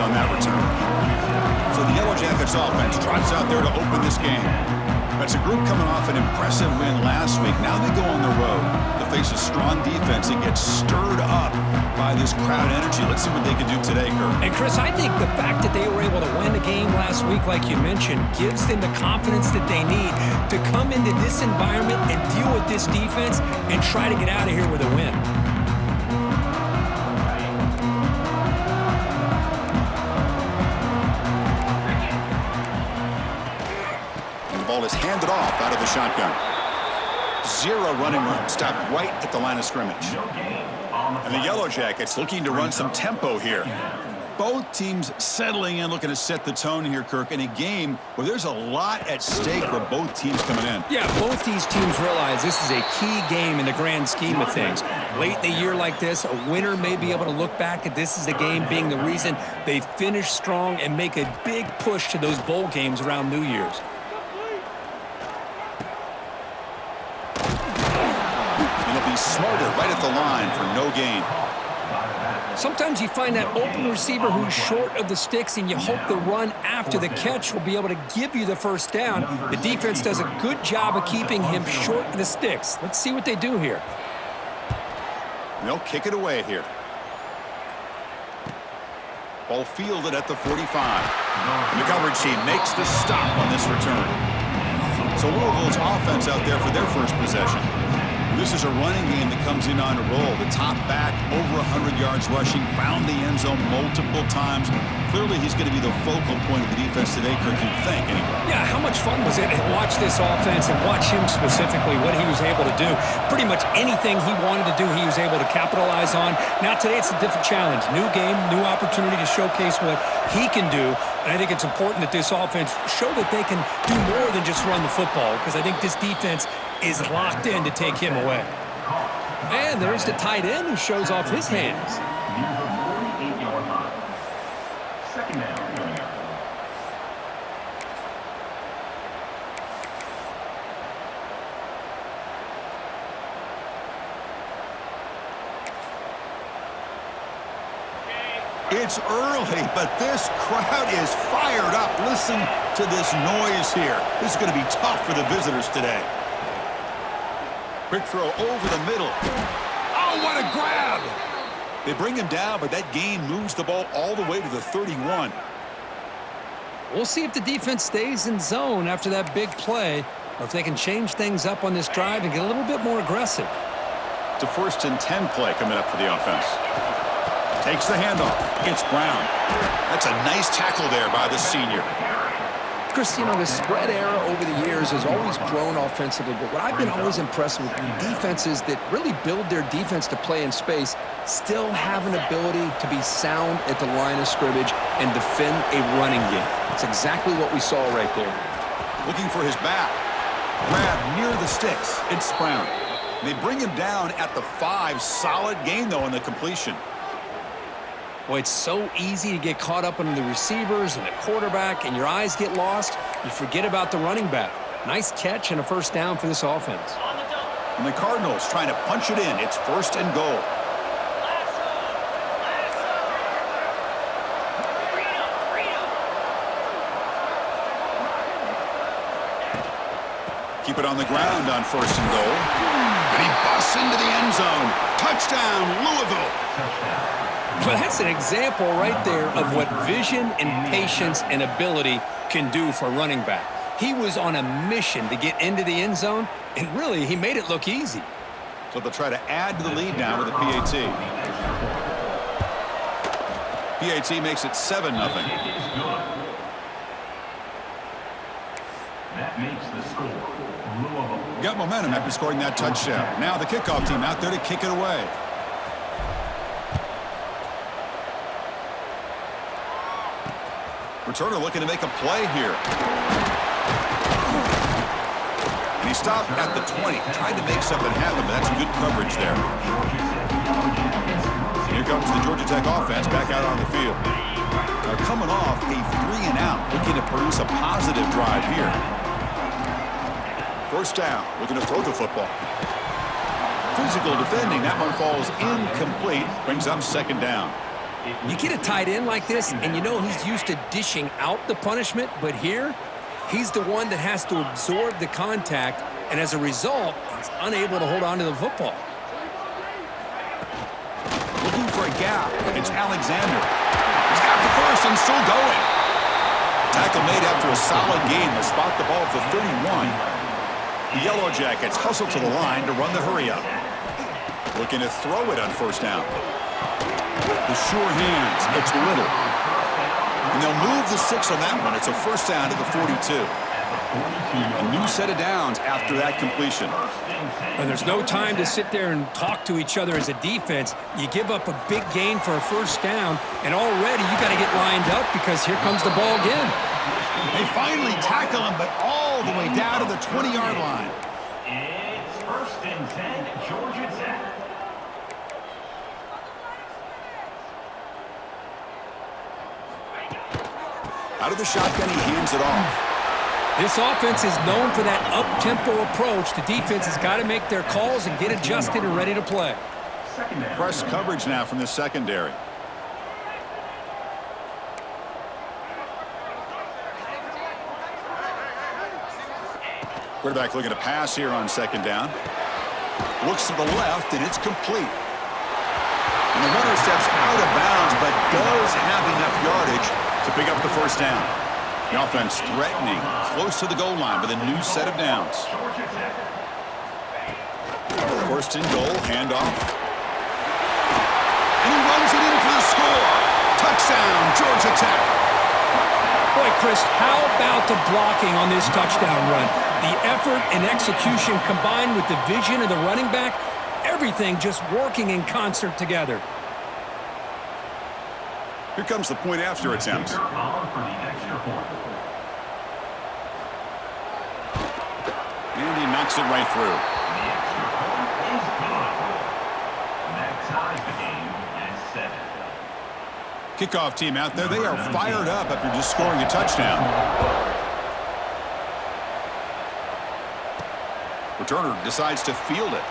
on that return. So the Yellow Jackets offense trots out there to open this game. That's a group coming off an impressive win last week. Now they go on the road to face a strong defense that gets stirred up by this crowd energy. Let's see what they can do today, Kurt. And, Chris, I think the fact that they were able to win the game last week, like you mentioned, gives them the confidence that they need to come into this environment and deal with this defense and try to get out of here with a win. Ball is handed off out of the shotgun. Zero running room. Stopped right at the line of scrimmage. And the Yellow Jackets looking to run some tempo here. Both teams settling in, looking to set the tone here, Kirk, in a game where there's a lot at stake for both teams coming in. Yeah, both these teams realize this is a key game in the grand scheme of things. Late in a year like this, a winner may be able to look back at this as the game being the reason they finish strong and make a big push to those bowl games around New Year's. Smarter right at the line for no gain. Sometimes you find that open receiver who's short of the sticks, and you hope the run after the catch will be able to give you the first down. The defense does a good job of keeping him short of the sticks. Let's see what they do here. They'll kick it away here. Ball fielded at the 45. And the coverage team makes the stop on this return. So Louisville's offense out there for their first possession. This is a running game that comes in on a roll. The top back, over 100 yards rushing, found the end zone multiple times. Clearly, he's going to be the focal point of the defense today, Kirk, you'd think, anyway. Yeah, how much fun was it to watch this offense and watch him specifically, what he was able to do. Pretty much anything he wanted to do, he was able to capitalize on. Now, today, it's a different challenge. New game, new opportunity to showcase what he can do. And I think it's important that this offense show that they can do more than just run the football, because I think this defense is locked in to take him away. And there's the tight end who shows off his hands. It's early, but this crowd is fired up. Listen to this noise here. This is going to be tough for the visitors today. Quick throw over the middle. Oh, what a grab! They bring him down, but that gain moves the ball all the way to the 31. We'll see if the defense stays in zone after that big play, or if they can change things up on this drive and get a little bit more aggressive. It's a 1st and 10 play coming up for the offense. Takes the handoff. It's Brown. That's a nice tackle there by the senior. Chris, you know, the spread era over the years has always grown offensively, but what I've been always impressed with defenses that really build their defense to play in space still have an ability to be sound at the line of scrimmage and defend a running game. It's exactly what we saw right there. Looking for his back. Grab near the sticks. It's Brown. They bring him down at the 5. Solid gain, though, on the completion. Boy, it's so easy to get caught up on the receivers and the quarterback, and your eyes get lost. You forget about the running back. Nice catch and a first down for this offense. And the Cardinals trying to punch it in. It's 1st and goal. Keep it on the ground on 1st and goal. And he busts into the end zone. Touchdown, Louisville. Well, that's an example right there of what vision and patience and ability can do for a running back. He was on a mission to get into the end zone, and really, he made it look easy. So they'll try to add to the lead now with a PAT. PAT makes it 7-0. That makes the score. Got momentum after scoring that touchdown. Now the kickoff team out there to kick it away. Returner looking to make a play here. And he stopped at the 20. Tried to make something happen, but that's good coverage there. Here comes the Georgia Tech offense back out on the field. They're coming off a 3-and-out, looking to produce a positive drive here. First down, looking to throw the football. Physical defending, that one falls incomplete, brings up 2nd down. You get a tight end like this, and you know he's used to dishing out the punishment, but here, he's the one that has to absorb the contact, and as a result, he's unable to hold on to the football. Looking for a gap. It's Alexander. He's got the first and still going. Tackle made after a solid gain to spot the ball at the 31. The Yellow Jackets hustle to the line to run the hurry-up. Looking to throw it on first down. The sure hands. It's Little. And they'll move the 6 on that one. It's a first down to the 42. A new set of downs after that completion. And there's no time to sit there and talk to each other as a defense. You give up a big gain for a first down, and already you got to get lined up because here comes the ball again. They finally tackle him, but all the way down to the 20-yard line. It's first and 10, Georgia Tech. Out of the shotgun, he hands it off. This offense is known for that up-tempo approach. The defense has got to make their calls and get adjusted and ready to play. Press coverage now from the secondary. Quarterback looking to pass here on second down. Looks to the left, and it's complete. And the runner steps out of bounds, but does have enough yardage to pick up the first down. The offense threatening, close to the goal line with a new set of downs. First and goal, handoff. And he runs it in for the score. Touchdown, Georgia Tech. Boy, Chris, how about the blocking on this touchdown run? The effort and execution combined with the vision of the running back, everything just working in concert together. Here comes the point after attempt. And he knocks it right through. Kickoff team out there, they are fired up after just scoring a touchdown. Returner decides to field it.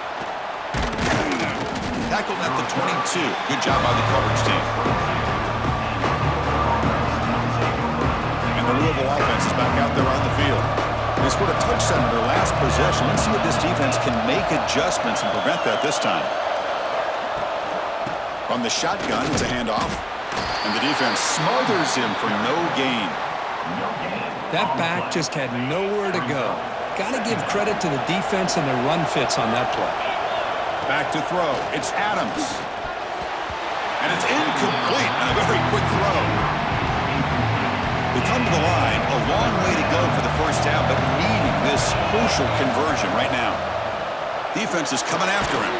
Tackled at the 22. Good job by the coverage team. And the Louisville offense is back out there on the field. They scored a touchdown in their last possession. Let's see if this defense can make adjustments and prevent that this time. From the shotgun, it's a handoff. And the defense smothers him for no gain. That back just had nowhere to go. Got to give credit to the defense and their run fits on that play. Back to throw. It's Adams. And it's incomplete on a very quick throw. They come to the line. A long way to go for the first down, but needing this crucial conversion right now. Defense is coming after him.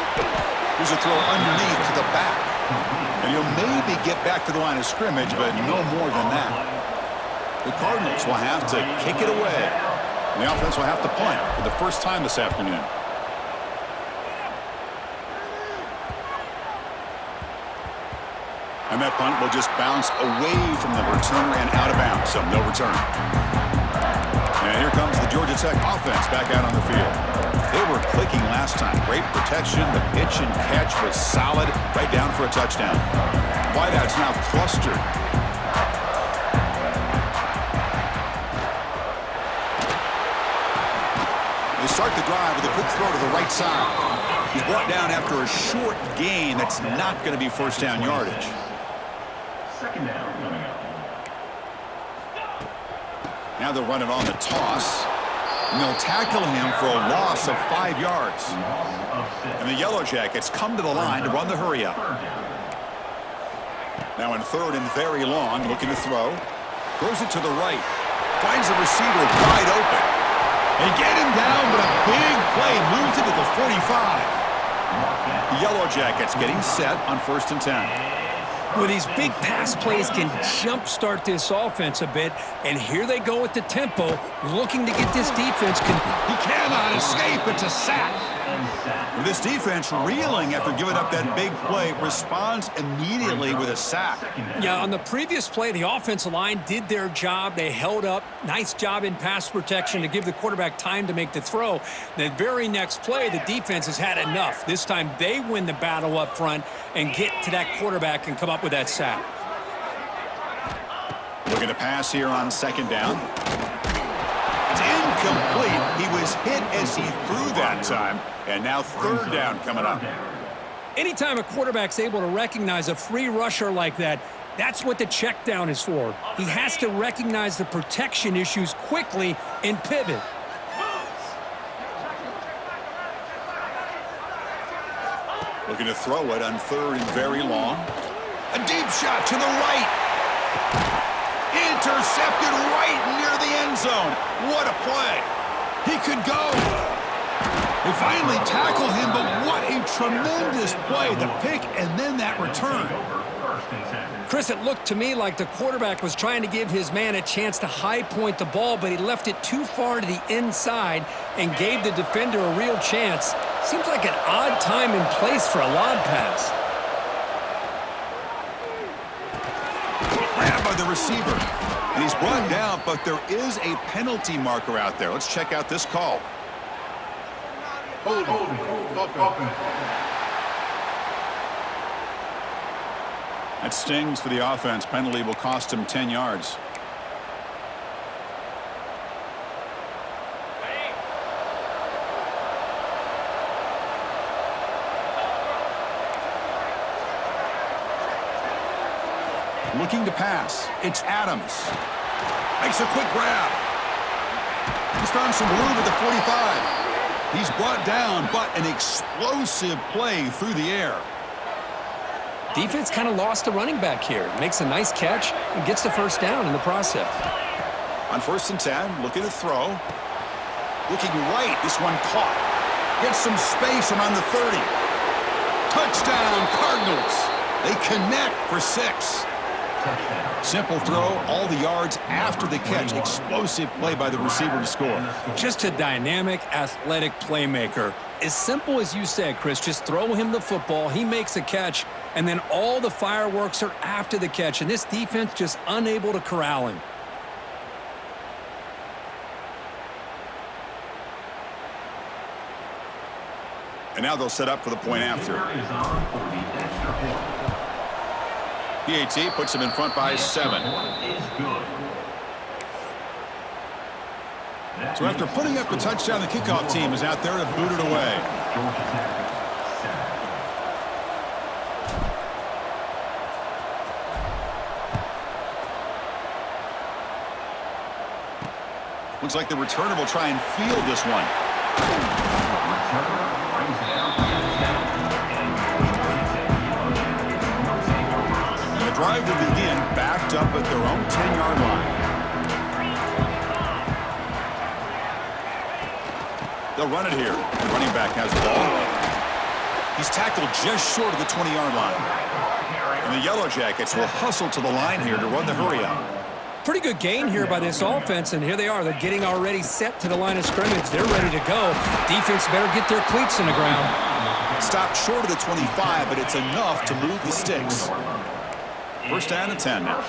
Here's a throw underneath to the back. And he'll maybe get back to the line of scrimmage, but no more than that. The Cardinals will have to kick it away. And the offense will have to punt for the first time this afternoon. And that punt will just bounce away from the returner and out of bounds, so no return. And here comes the Georgia Tech offense back out on the field. They were clicking last time. Great protection. The pitch and catch was solid, right down for a touchdown. Wideouts now clustered. They start the drive with a quick throw to the right side. He's brought down after a short gain that's not going to be first down yardage. Second down coming up. Now they'll run it on the toss. And they'll tackle him for a loss of 5 yards. And the Yellow Jackets come to the line to run the hurry-up. Now in third and very long, looking to throw. Throws it to the right. Finds the receiver wide open. They get him down, but a big play moves it to the 45. The Yellow Jackets getting set on first and 10. Well, these big pass plays can jumpstart this offense a bit, and here they go with the tempo, looking to get this defense. He cannot escape. It's a sack. and This defense reeling after giving up that big play, responds immediately with a sack. Yeah, on the previous play, the offensive line did their job. They held up. Nice job in pass protection to give the quarterback time to make the throw. The very next play, the defense has had enough. This time they win the battle up front and get to that quarterback and come up with that sack. Looking to pass here on second down. It's incomplete. He was hit as he threw that time. And now third down coming up. Anytime a quarterback's able to recognize a free rusher like that, that's what the check down is for. He has to recognize the protection issues quickly and pivot. Looking to throw it on third and very long. A deep shot to the right. Intercepted right near the end zone. What a play. He could go. They finally tackle him, but what a tremendous play. The pick and then that return. Chris, it looked to me like the quarterback was trying to give his man a chance to high point the ball, but he left it too far to the inside and gave the defender a real chance. Seems like an odd time and place for a lob pass. Grabbed by the receiver. And he's brought down, but there is a penalty marker out there. Let's check out this call. That stings for the offense. Penalty will cost him 10 yards. Looking to pass. It's Adams. Makes a quick grab. He's found some room at the 45. He's brought down, but an explosive play through the air. Defense kind of lost the running back here. Makes a nice catch and gets the first down in the process. On 1st and 10, looking to throw. Looking right, this one caught. Gets some space around the 30. Touchdown, Cardinals. They connect for 6. Simple throw, all the yards after the catch. Explosive play by the receiver to score. Just a dynamic, athletic playmaker. As simple as you said, Chris, just throw him the football, he makes a catch, and then all the fireworks are after the catch, and this defense just unable to corral him. And now they'll set up for the point after. PAT puts him in front by 7. So after putting up the touchdown, the kickoff team is out there to boot it away. Looks like the returner will try and field this one. And the drive will begin backed up at their own 10-yard line. They'll run it here. The running back has the ball. He's tackled just short of the 20-yard line. And the Yellow Jackets will hustle to the line here to run the hurry-up. Pretty good gain here by this offense, and here they are. They're getting already set to the line of scrimmage. They're ready to go. Defense better get their cleats in the ground. Stopped short of the 25, but it's enough to move the sticks. First down and 10 now.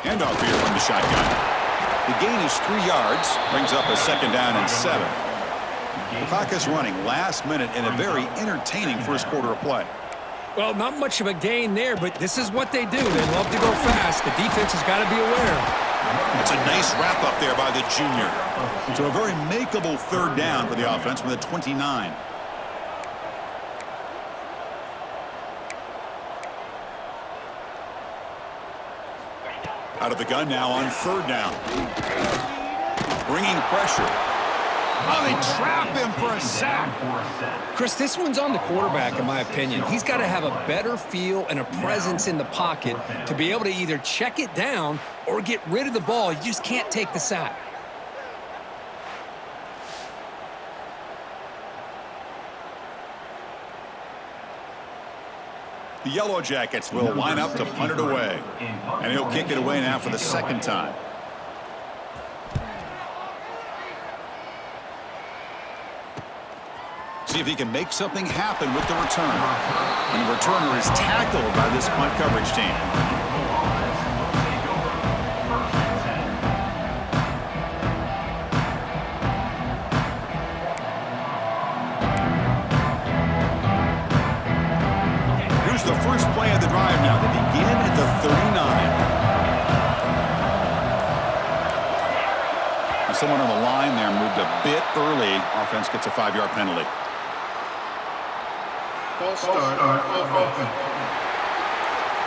Handoff here from the shotgun. The gain is 3 yards, brings up a second down and 7. The clock is running last minute in a very entertaining first quarter of play. Well, not much of a gain there, but this is what they do. They love to go fast. The defense has got to be aware. It's a nice wrap-up there by the junior. So a very makeable third down for the offense with a 29. Out of the gun now on third down. Bringing pressure. Oh, they trap him for a sack. Chris, this one's on the quarterback, in my opinion. He's got to have a better feel and a presence in the pocket to be able to either check it down or get rid of the ball. You just can't take the sack. The Yellow Jackets will line up to punt it away. And he'll kick it away now for the second time. See if he can make something happen with the return. And the returner is tackled by this punt coverage team. Here's the first play of the drive now. They begin at the 39. Someone on the line there moved a bit early. Offense gets a 5-yard penalty.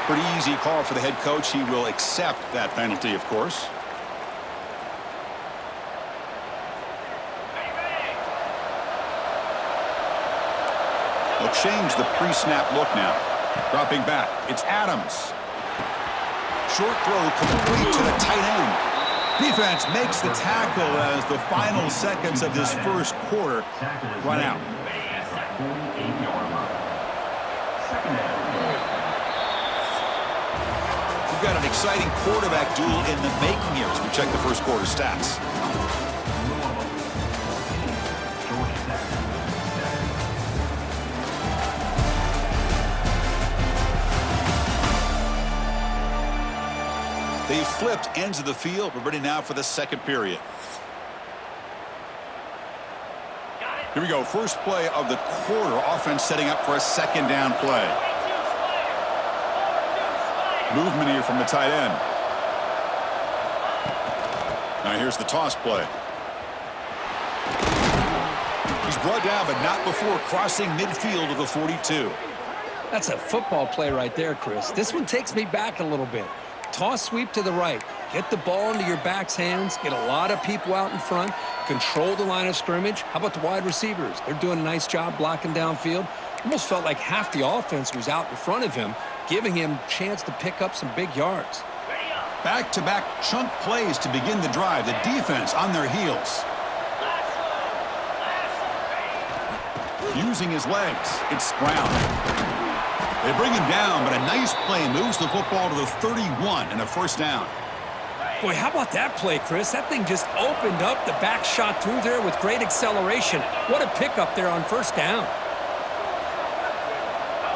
Pretty easy call for the head coach. He will accept that penalty, of course. They'll change the pre-snap look now. Dropping back. It's Adams. Short throw complete to the tight end. Defense makes the tackle as the final seconds of this first quarter run out. We've got an exciting quarterback duel in the making here as we check the first quarter stats. They've flipped ends of the field. We're ready now for the second period. Here we go. First play of the quarter. Offense setting up for a second down play. Movement here from the tight end. Now here's the toss play. He's brought down, but not before crossing midfield of the 42. That's a football play right there, Chris. This one takes me back a little bit. Toss sweep to the right. Get the ball into your back's hands. Get a lot of people out in front. Control the line of scrimmage. How about the wide receivers? They're doing a nice job blocking downfield. Almost felt like half the offense was out in front of him, giving him a chance to pick up some big yards. Back-to-back chunk plays to begin the drive. The defense on their heels. Using his legs. It's Brown. They bring him down, but a nice play moves the football to the 31 and a first down. Boy, how about that play, Chris? That thing just opened up. The back shot through there with great acceleration. What a pickup there on first down.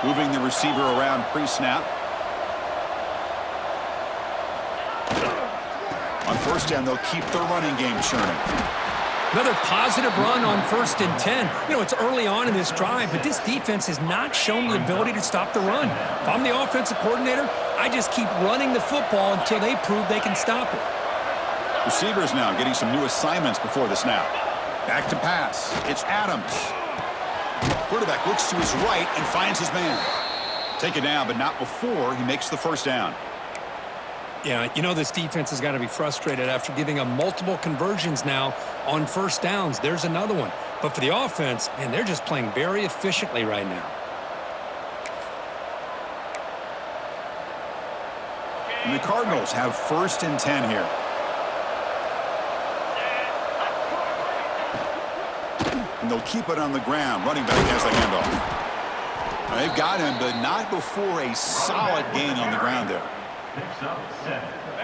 Moving the receiver around pre-snap. On first down, they'll keep their running game churning. Another positive run on 1st and 10. You know, it's early on in this drive, but this defense has not shown the ability to stop the run. If I'm the offensive coordinator, I just keep running the football until they prove they can stop it. Receivers now getting some new assignments before the snap. Back to pass. It's Adams. Quarterback looks to his right and finds his man. Take it down, but not before he makes the first down. Yeah, you know this defense has got to be frustrated after giving them multiple conversions now on first downs. There's another one. But for the offense, man, they're just playing very efficiently right now. And the Cardinals have 1st and 10 here. And they'll keep it on the ground. Running back has the handoff. Now, they've got him, but not before a solid gain on the ground there.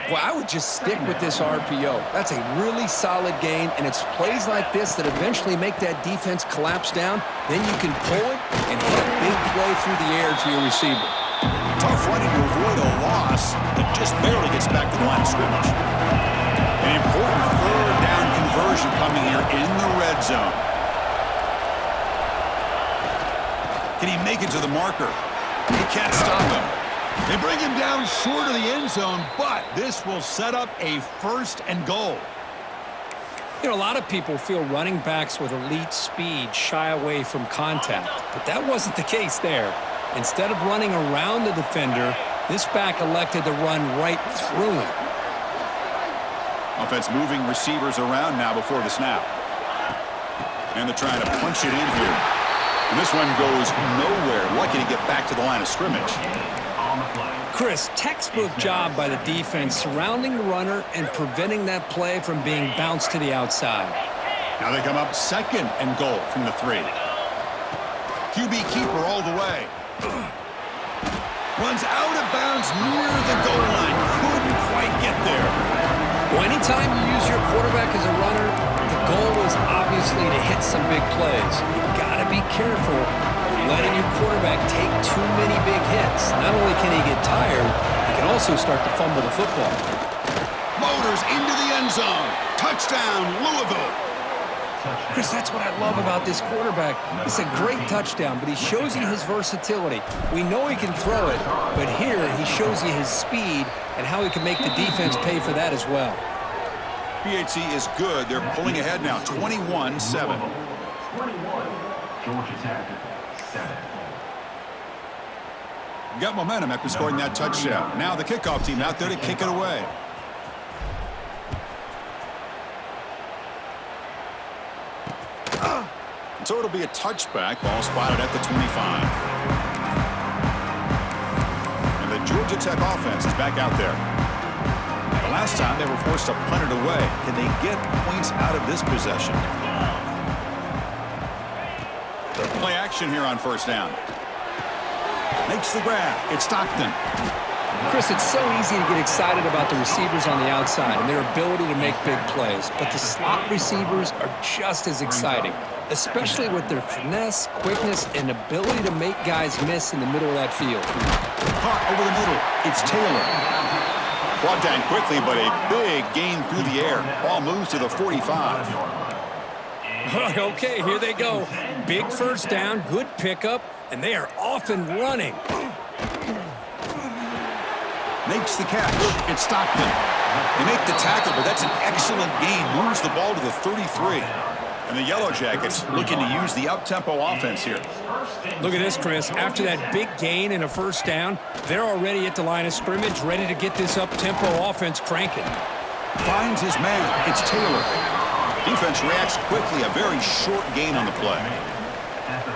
Well, I would just stick with this RPO. That's a really solid gain, and it's plays like this that eventually make that defense collapse down. Then you can pull it and hit a big play through the air to your receiver. Tough running to avoid a loss that just barely gets back to the line of scrimmage. An important 3rd down conversion coming here in the red zone. Can he make it to the marker? He can't stop him. They bring him down short of the end zone, but this will set up a 1st and goal. You know, a lot of people feel running backs with elite speed shy away from contact, but that wasn't the case there. Instead of running around the defender, this back elected to run right through him. Offense moving receivers around now before the snap. And they're trying to punch it in here. And this one goes nowhere. Lucky to get back to the line of scrimmage. Chris, textbook job by the defense surrounding the runner and preventing that play from being bounced to the outside. Now they come up 2nd and goal from the 3. QB keeper all the way. Runs out of bounds near the goal line. Couldn't quite get there. Well, anytime you use your quarterback as a runner, the goal is obviously to hit some big plays. You've got to be careful of letting your quarterback take too many big hits. Not only can he get tired, he can also start to fumble the football. Motors into the end zone. Touchdown, Louisville. Chris, that's what I love about this quarterback. It's a great touchdown, but he shows you his versatility. We know he can throw it, but here he shows you his speed and how he can make the defense pay for that as well. PHC is good. They're pulling ahead now, 21-7. 21, Georgia Tech, 7. Got momentum after scoring that touchdown. Now the kickoff team out there to kick it away. So it'll be a touchback. Ball spotted at the 25. And the Georgia Tech offense is back out there. The last time they were forced to punt it away. Can they get points out of this possession? Play action here on first down. Makes the grab. It's Stockton. Chris, it's so easy to get excited about the receivers on the outside and their ability to make big plays, but the slot receivers are just as exciting, especially with their finesse, quickness, and ability to make guys miss in the middle of that field. Caught over the middle. It's Taylor. Brought down quickly, but a big gain through the air. Ball moves to the 45. Okay, here they go. Big first down, good pickup, and they are off and running. Makes the catch. It's Stockton. They make the tackle, but that's an excellent gain. Moves the ball to the 33. And the Yellow Jackets looking to use the up-tempo offense here. Look at this, Chris. After that big gain and a first down, they're already at the line of scrimmage, ready to get this up-tempo offense cranking. Finds his man. It's Taylor. Defense reacts quickly. A very short gain on the play.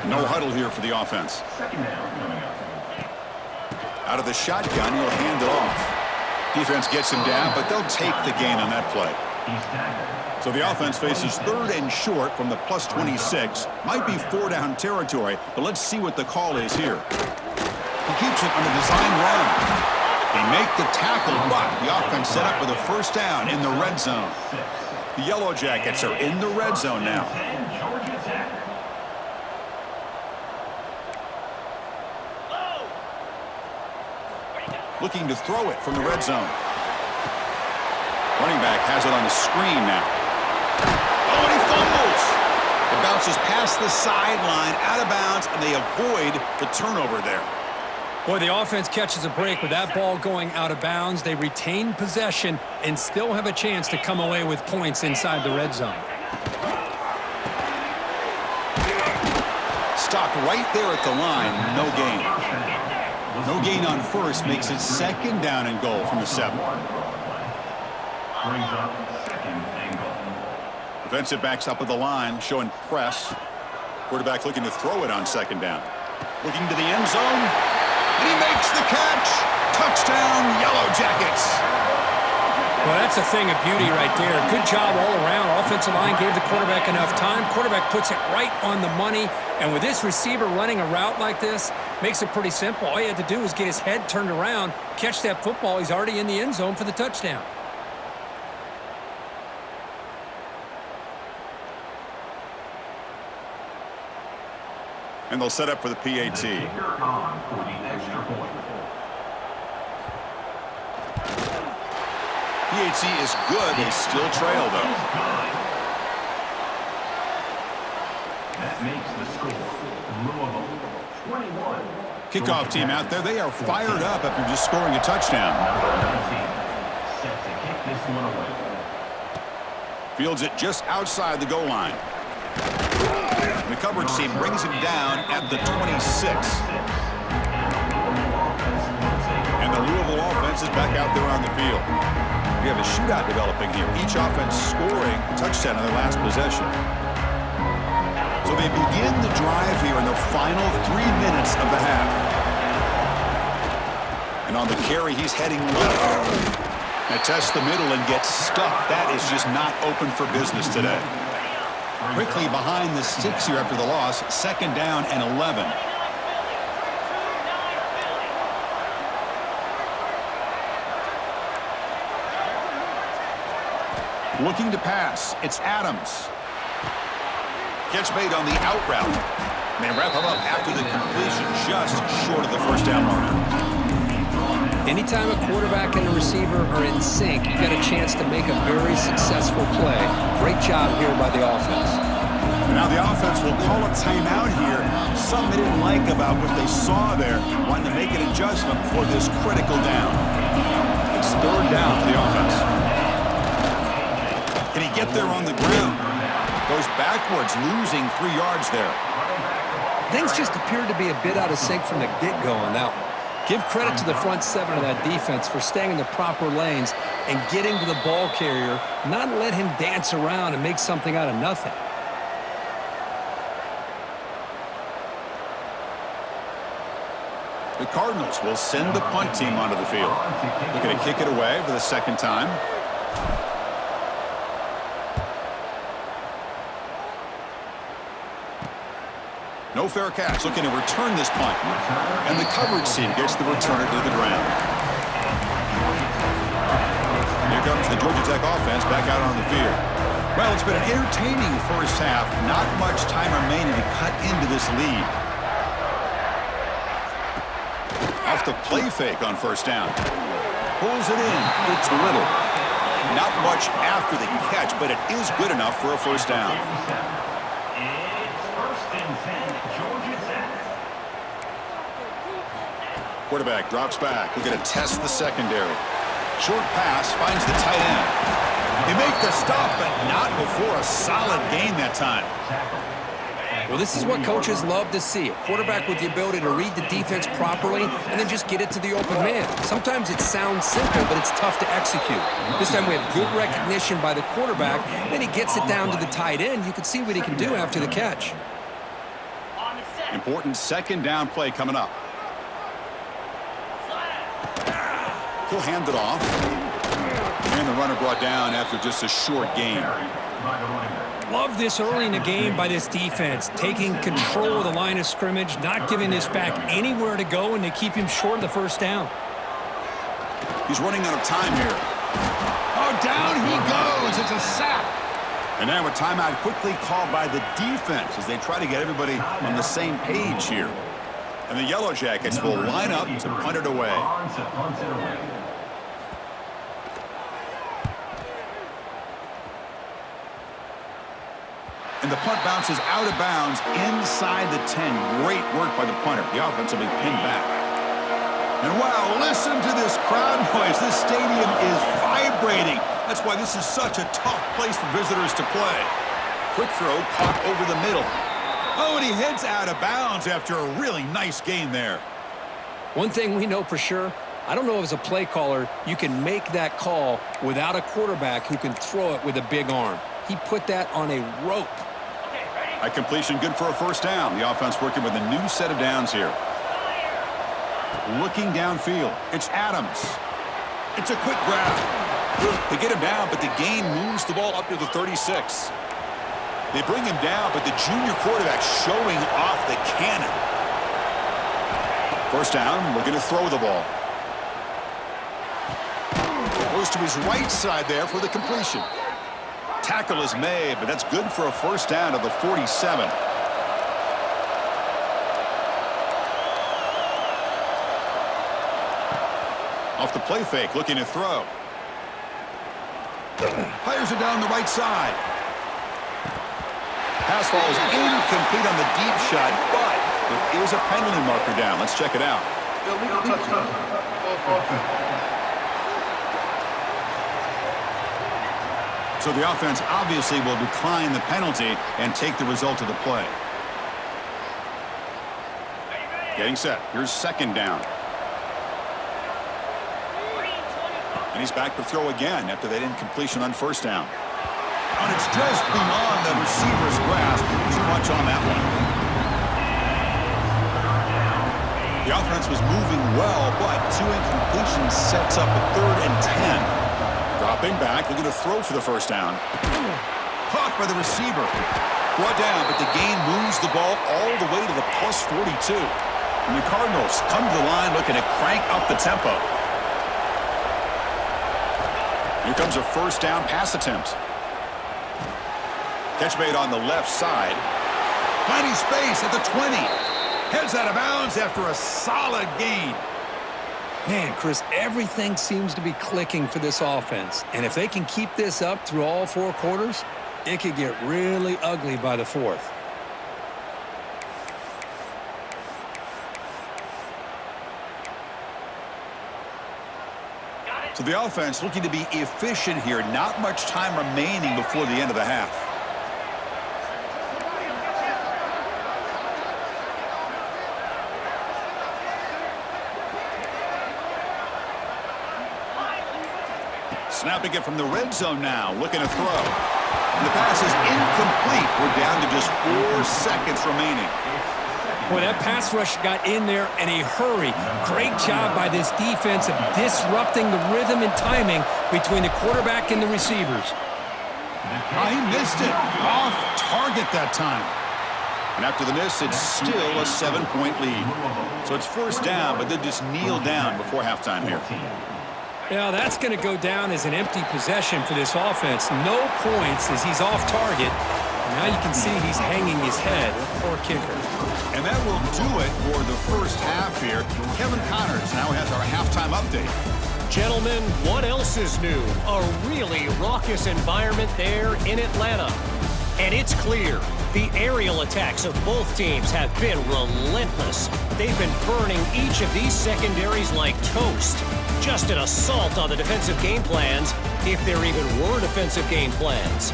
No huddle here for the offense. Out of the shotgun, he'll hand it off. Defense gets him down, but they'll take the gain on that play. So the offense faces third and short from the plus 26. Might be 4-down territory, but let's see what the call is here. He keeps it on the design run. They make the tackle, but the offense set up with a first down in the red zone. The Yellow Jackets are in the red zone now. Looking to throw it from the red zone. Running back has it on the screen now. Oh, and he fumbles. It bounces past the sideline, out of bounds, and they avoid the turnover there. Boy, the offense catches a break with that ball going out of bounds. They retain possession and still have a chance to come away with points inside the red zone. Stopped right there at the line, no gain. No gain on first makes it second down and goal from the 7. Defensive backs up at the line, showing press. Quarterback looking to throw it on second down. Looking to the end zone, and he makes the catch. Touchdown, Yellow Jackets. Well, that's a thing of beauty right there. Good job all around. Offensive line gave the quarterback enough time. Quarterback puts it right on the money. And with this receiver running a route like this, makes it pretty simple. All he had to do was get his head turned around, catch that football. He's already in the end zone for the touchdown. And they'll set up for the PAT. PAT is good. They still trail, though. That makes the score. Louisville, 21. Kickoff team out there. They are fired up after just scoring a touchdown. Number 19, set to kick this one away. Fields it just outside the goal line. The coverage team brings him down at the 26. And the Louisville offense is back out there on the field. We have a shootout developing here. Each offense scoring a touchdown in their last possession. So they begin the drive here in the final 3 minutes of the half. And on the carry, he's heading left. And tests the middle and gets stuck. That is just not open for business today. Quickly behind the sticks here after the loss. Second down and 11. Looking to pass. It's Adams. Catch made on the out route. They wrap him up after the completion, just short of the first down marker. Anytime a quarterback and a receiver are in sync, you got a chance to make a very successful play. Great job here by the offense. Now the offense will call a timeout here. Something they didn't like about what they saw there. Wanting to make an adjustment for this critical down. It's third down for the offense. Can he get there on the ground? Goes backwards, losing 3 yards there. Things just appeared to be a bit out of sync from the get-go on that one. Give credit to the front seven of that defense for staying in the proper lanes and getting to the ball carrier, not let him dance around and make something out of nothing. The Cardinals will send the punt team onto the field. Looking to kick it away for the second time. No fair catch. Looking to return this punt. And the coverage team gets the returner to the ground. Here comes the Georgia Tech offense back out on the field. Well, it's been an entertaining first half. Not much time remaining to cut into this lead. Off the play fake on first down. Pulls it in. It's little. Not much after the catch, but it is good enough for a first down. Quarterback drops back. We're going to test the secondary. Short pass finds the tight end. They make the stop, but not before a solid gain that time. Well, this is what coaches love to see. A quarterback with the ability to read the defense properly and then just get it to the open man. Sometimes it sounds simple, but it's tough to execute. This time we have good recognition by the quarterback. Then he gets it down to the tight end. You can see what he can do after the catch. Important second down play coming up. He'll hand it off. And the runner brought down after just a short gain. Love this early in the game by this defense, taking control of the line of scrimmage, not giving this back anywhere to go, and they keep him short of the first down. He's running out of time here. Oh, down he goes. It's a sack. And now a timeout quickly called by the defense as they try to get everybody on the same page here. And the Yellow Jackets will line up to punt it away. And the punt bounces out of bounds inside the 10. Great work by the punter. The offense will be pinned back. And wow, listen to this crowd noise. This stadium is vibrating. That's why this is such a tough place for visitors to play. Quick throw caught over the middle. Oh, and he heads out of bounds after a really nice gain there. One thing we know for sure, I don't know as a play caller, you can make that call without a quarterback who can throw it with a big arm. He put that on a rope. High completion, good for a first down. The offense working with a new set of downs here. Looking downfield, it's Adams. It's a quick grab. They get him down, but the gain moves the ball up to the 36. They bring him down, but the junior quarterback showing off the cannon. First down, looking to throw the ball. Goes to his right side there for the completion. Tackle is made, but that's good for a first down to the 47. Off the play fake, looking to throw. Fires it down the right side. Pass falls incomplete on the deep shot, but there is a penalty marker down. Let's check it out. So the offense obviously will decline the penalty and take the result of the play. Getting set. Here's second down. And he's back to throw again after that incompletion on first down. And it's just beyond the receiver's grasp. Too much on that one. The offense was moving well, but two incompletions sets up a 3rd and 10. Dropping back, looking to throw for the first down. Caught by the receiver. Brought down, but the gain moves the ball all the way to the plus 42. And the Cardinals come to the line looking to crank up the tempo. Here comes a first down pass attempt. Catch made on the left side. Finding space at the 20. Heads out of bounds after a solid gain. Man, Chris, everything seems to be clicking for this offense. And if they can keep this up through all 4 quarters, it could get really ugly by the 4th. So the offense looking to be efficient here. Not much time remaining before the end of the half. Snapping it from the red zone now, looking to throw. And the pass is incomplete. We're down to just 4 seconds remaining. Boy, that pass rush got in there in a hurry. Great job by this defense of disrupting the rhythm and timing between the quarterback and the receivers. Oh, he missed it. Off target that time. And after the miss, it's still a 7-point lead. So it's first down, but they just kneel down before halftime here. Yeah, that's going to go down as an empty possession for this offense. No points as he's off target. Now you can see he's hanging his head. Poor kicker. And that will do it for the first half here. Kevin Connors now has our halftime update. Gentlemen, what else is new? A really raucous environment there in Atlanta. And it's clear, the aerial attacks of both teams have been relentless. They've been burning each of these secondaries like toast. Just an assault on the defensive game plans, if there even were defensive game plans.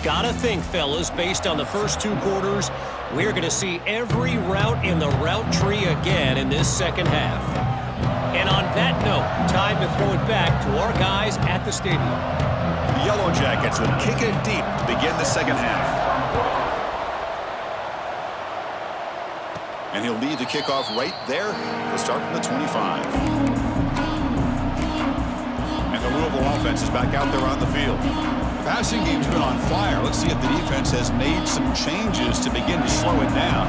Gotta think, fellas, based on the first 2 quarters, we're going to see every route in the route tree again in this second half. And on that note, time to throw it back to our guys at the stadium. The Yellow Jackets will kick it deep to begin the second half. And he'll lead the kickoff right there. They'll start from the 25. And the Louisville offense is back out there on the field. The passing game's been on fire. Let's see if the defense has made some changes to begin to slow it down.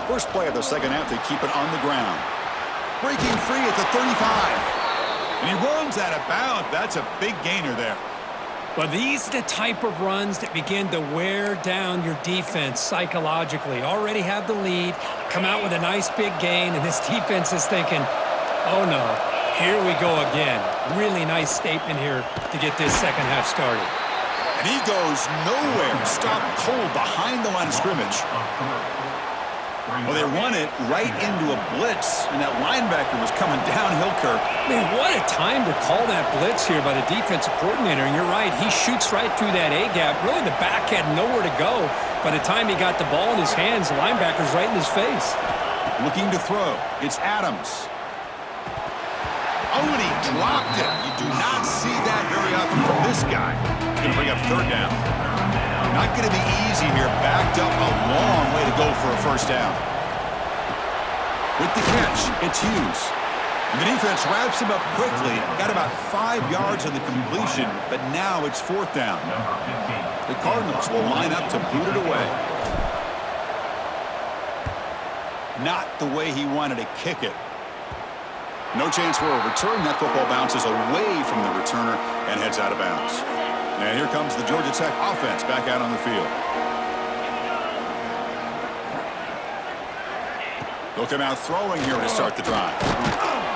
First play of the second half, they keep it on the ground. Breaking free at the 35. And he runs out of bounds. That's a big gainer there. Well, these are the type of runs that begin to wear down your defense psychologically. Already have the lead, come out with a nice big gain, and this defense is thinking, oh no, here we go again. Really nice statement here to get this second half started. And he goes nowhere. Stopped cold behind the line of scrimmage. Well, they run it right into a blitz, and that linebacker was coming downhill, Kirk. Man, what a time to call that blitz here by the defensive coordinator. And you're right, he shoots right through that A-gap. Really, the back had nowhere to go. By the time he got the ball in his hands, the linebacker's right in his face. Looking to throw. It's Adams. Oh, and he dropped it. You do not see that very often from this guy. He's going to bring up third down. Not going to be easy here. Backed up a long way to go for a first down. With the catch, it's Hughes. And the defense wraps him up quickly. Got about 5 yards on the completion, but now it's fourth down. The Cardinals will line up to boot it away. Not the way he wanted to kick it. No chance for a return. That football bounces away from the returner and heads out of bounds. And here comes the Georgia Tech offense back out on the field. They'll come out throwing here to start the drive.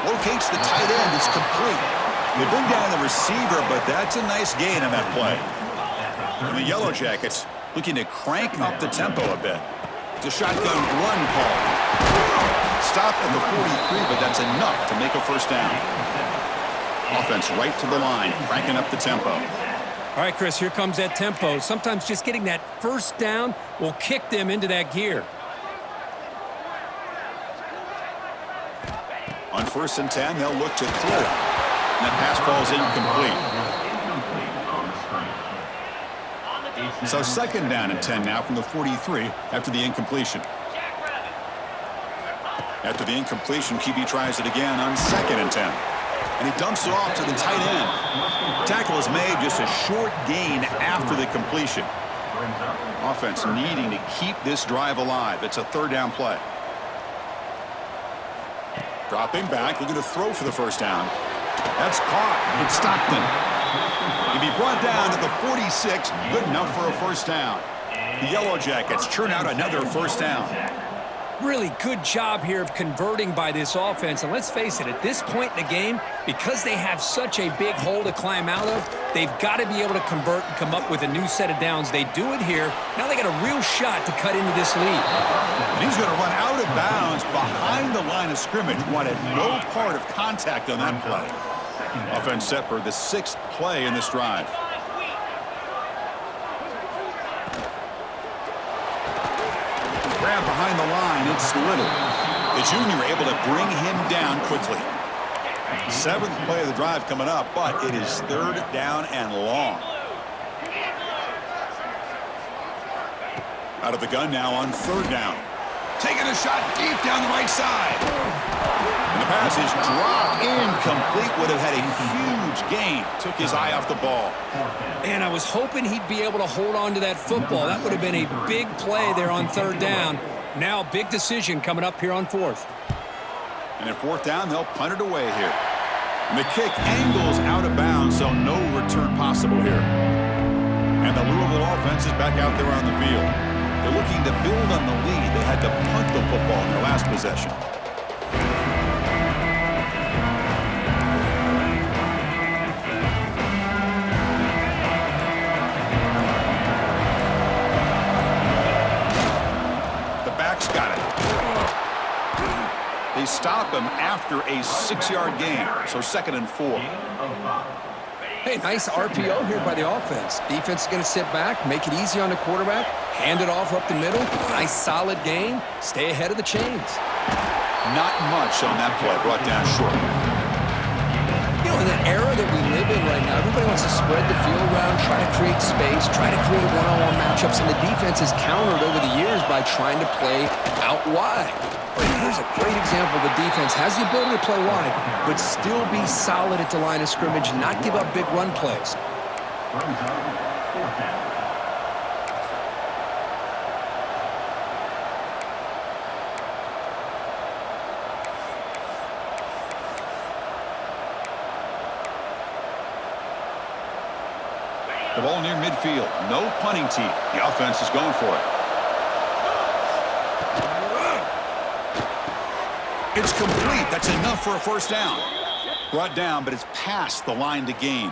Locates the tight end. It's complete. They bring down the receiver, but that's a nice gain on that play. And the Yellow Jackets looking to crank up the tempo a bit. It's a shotgun run call. Stop at the 43, but that's enough to make a first down. Offense right to the line, cranking up the tempo. All right, Chris, here comes that tempo. Sometimes just getting that first down will kick them into that gear. On 1st and 10, they'll look to throw. And that pass ball is incomplete. So 2nd down and 10 now from the 43 after the incompletion. After the incompletion, QB tries it again on 2nd and 10. And he dumps it off to the tight end. Tackle is made, just a short gain after the completion. Offense needing to keep this drive alive. It's a 3rd down play. Dropping back, looking to throw for the first down. That's caught. It's Stockton. He'll be brought down to the 46. Good enough for a first down. The Yellow Jackets churn out another first down. Really good job here of converting by this offense. And let's face it, at this point in the game, because they have such a big hole to climb out of, they've got to be able to convert and come up with a new set of downs. They do it here. Now they got a real shot to cut into this lead. And he's going to run out of bounds behind the line of scrimmage. Wanted no part of contact on that play. Offense set for the 6th play in this drive. Grab behind the line. It's Little. The junior able to bring him down quickly. 7th play of the drive coming up, but it is 3rd down and long. Out of the gun now on 3rd down. Taking a shot deep down the right side. And the pass is dropped incomplete. Would have had a huge gain. Took his eye off the ball. And I was hoping he'd be able to hold on to that football. That would have been a big play there on 3rd down. Now big decision coming up here on 4th. And at 4th down, they'll punt it away here. And the kick angles out of bounds, so no return possible here. And the Louisville offense is back out there on the field. They're looking to build on the lead. They had to punt the football in their last possession. The back's got it. They stop him after a 6-yard gain, so 2nd and 4. Hey, nice RPO here by the offense. Defense is going to sit back, make it easy on the quarterback, hand it off up the middle. Nice solid game. Stay ahead of the chains. Not much on that play, brought down short. You know, in the era that we live in right now, everybody wants to spread the field around, try to create space, try to create one-on-one matchups, and the defense has countered over the years by trying to play out wide. But here's a great example. The defense has the ability to play wide, but still be solid at the line of scrimmage, not give up big run plays. The ball near midfield. No punting team. The offense is going for it. It's complete. That's enough for a first down. Brought down, but it's past the line to gain.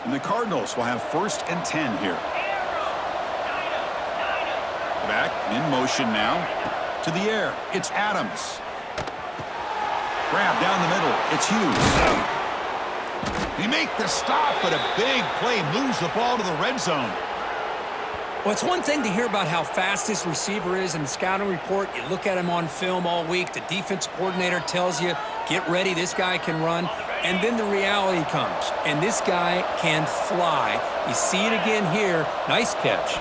And the Cardinals will have 1st and 10 here. Back in motion now. To the air. It's Adams. Grab down the middle. It's Hughes. He make the stop, but a big play moves the ball to the red zone. Well, it's one thing to hear about how fast this receiver is in the scouting report. You look at him on film all week. The defense coordinator tells you, get ready, this guy can run. And then the reality comes, and this guy can fly. You see it again here. Nice catch.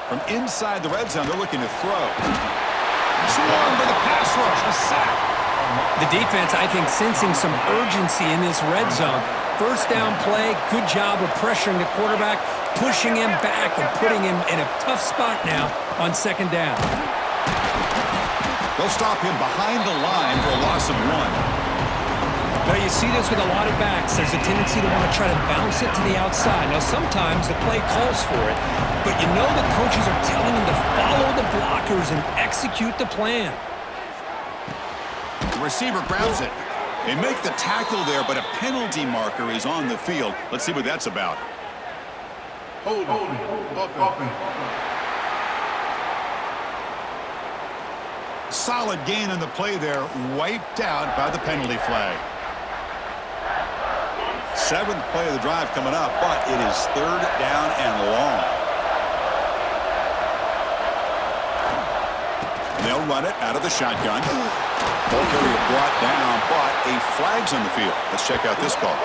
From inside the red zone, they're looking to throw. Swarmed by the pass rush. A sack. The defense, I think, sensing some urgency in this red zone. First down play, good job of pressuring the quarterback, pushing him back and putting him in a tough spot now on 2nd down. They'll stop him behind the line for a loss of 1. Now, you see this with a lot of backs. There's a tendency to want to try to bounce it to the outside. Now, sometimes the play calls for it, but you know the coaches are telling them to follow the blockers and execute the plan. The receiver grabs it. They make the tackle there, but a penalty marker is on the field. Let's see what that's about. Hold on. Solid gain on the play there, wiped out by the penalty flag. 7th play of the drive coming up, but it is 3rd down and long. And they'll run it out of the shotgun. Ball carrier brought down, but a flag's on the field. Let's check out this call.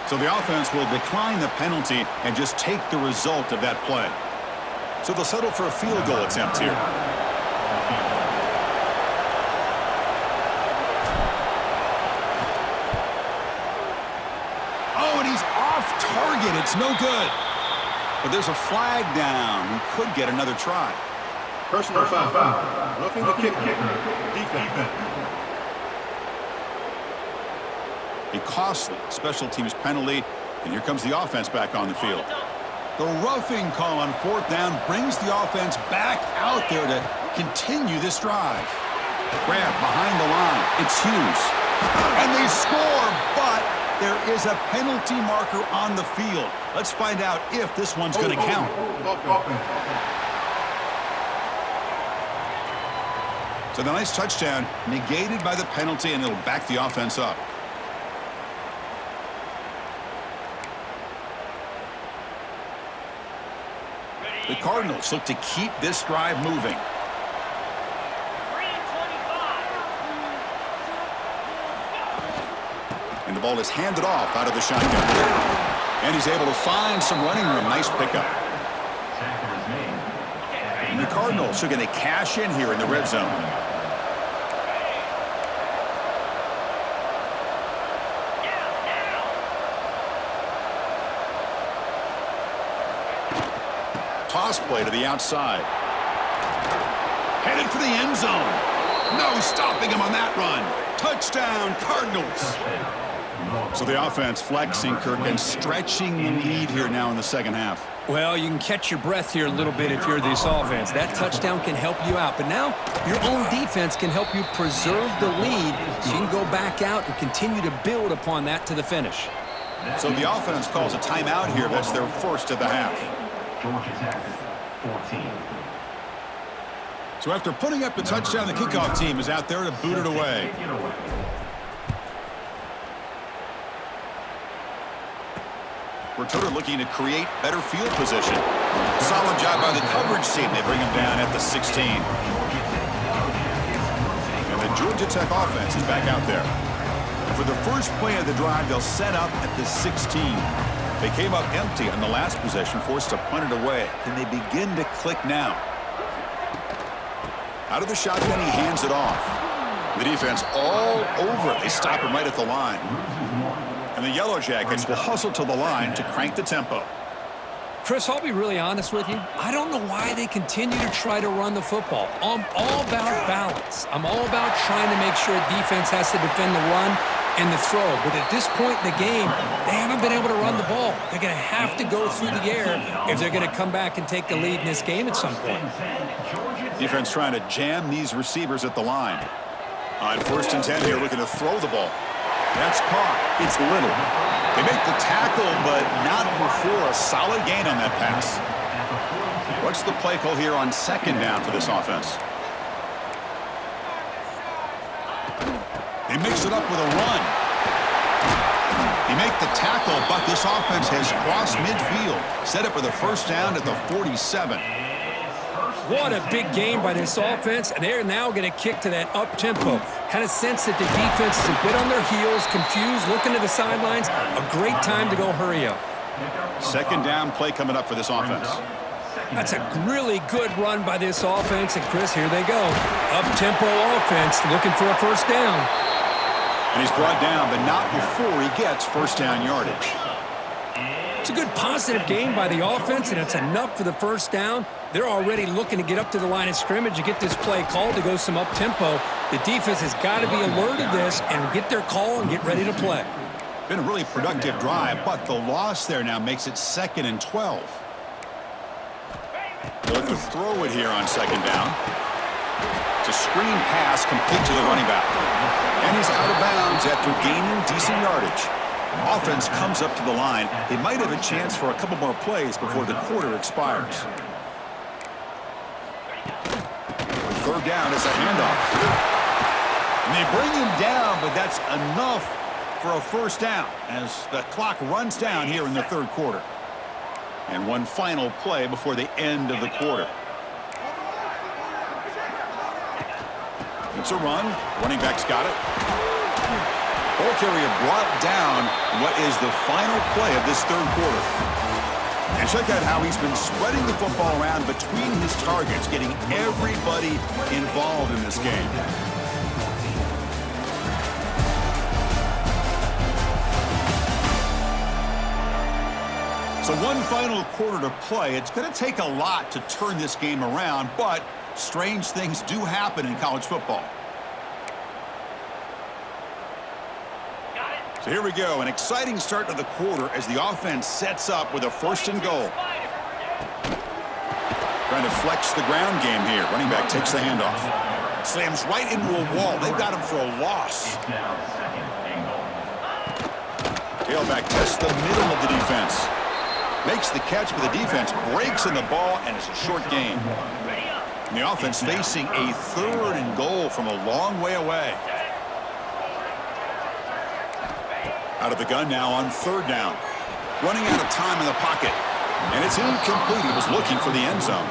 So the offense will decline the penalty and just take the result of that play. So they'll settle for a field goal attempt here. Oh, and he's off target. It's no good. But there's a flag down. We could get another try. Personal foul. Roughing the kicker. Defense. A costly special teams penalty, and here comes the offense back on the field. The roughing call on fourth down brings the offense back out there to continue this drive. Grab behind the line. It's Hughes. And they score, but there is a penalty marker on the field. Let's find out if this one's going to count. So the nice touchdown negated by the penalty, and it'll back the offense up. The Cardinals look to keep this drive moving. And the ball is handed off out of the shotgun. And he's able to find some running room. Nice pickup. And the Cardinals are going to cash in here in the red zone. Toss play to the outside. Headed for the end zone. No stopping him on that run. Touchdown, Cardinals. So the offense flexing, Kirk, and stretching the lead here now in the second half. Well, you can catch your breath here a little bit if you're this offense. That touchdown can help you out. But now your own defense can help you preserve the lead so you can go back out and continue to build upon that to the finish. So the offense calls a timeout here. That's their first of the half. Georgia Tech, 14. So after putting up the touchdown, the kickoff team is out there to boot it away. Returner looking to create better field position. Solid job by the coverage team. They bring him down at the 16. And the Georgia Tech offense is back out there. For the first play of the drive, they'll set up at the 16. They came up empty on the last possession, forced to punt it away. Can they begin to click now? Out of the shotgun, he hands it off. The defense all over it. They stop him right at the line. And the Yellow Jackets will hustle to the line to crank the tempo. Chris, I'll be really honest with you. I don't know why they continue to try to run the football. I'm all about balance. I'm all about trying to make sure defense has to defend the run and the throw. But at this point in the game, they haven't been able to run the ball. They're going to have to go through the air if they're going to come back and take the lead in this game at some point. Defense trying to jam these receivers at the line. On 1st and 10 here, looking to throw the ball. That's caught. It's Little. They make the tackle, but not before a solid gain on that pass. What's the play call here on 2nd down for this offense? They mix it up with a run. They make the tackle, but this offense has crossed midfield. Set up with a 1st down at the 47. What a big game by this offense, and they're now going to kick to that up-tempo. Kind of sense that the defense is a bit on their heels, confused, looking to the sidelines. A great time to go hurry up. 2nd down play coming up for this offense. That's a really good run by this offense, and Chris, here they go. Up-tempo offense, looking for a 1st down. And he's brought down, but not before he gets 1st down yardage. It's a good positive game by the offense, and it's enough for the 1st down. They're already looking to get up to the line of scrimmage and get this play called to go some up-tempo. The defense has got to be alert of this and get their call and get ready to play. Been a really productive drive, but the loss there now makes it 2nd and 12. Look to throw it here on 2nd down. It's a screen pass complete to the running back. And he's out of bounds after gaining decent yardage. Offense comes up to the line. They might have a chance for a couple more plays before the quarter expires. 3rd down is a handoff. And they bring him down, but that's enough for a 1st down as the clock runs down here in the 3rd quarter. And one final play before the end of the quarter. It's a run. Running back's got it. Ball carrier brought down what is the final play of this 3rd quarter. And check out how he's been spreading the football around between his targets, getting everybody involved in this game. So one final quarter to play. It's going to take a lot to turn this game around, but strange things do happen in college football. So here we go, an exciting start to the quarter as the offense sets up with a 1st and goal. Trying to flex the ground game here. Running back takes the handoff. Slams right into a wall. They've got him for a loss. Tailback tests the middle of the defense. Makes the catch, but the defense breaks in the ball, and it's a short gain. And the offense facing a 3rd and goal from a long way away. Out of the gun now on 3rd down. Running out of time in the pocket. And it's incomplete. He was looking for the end zone.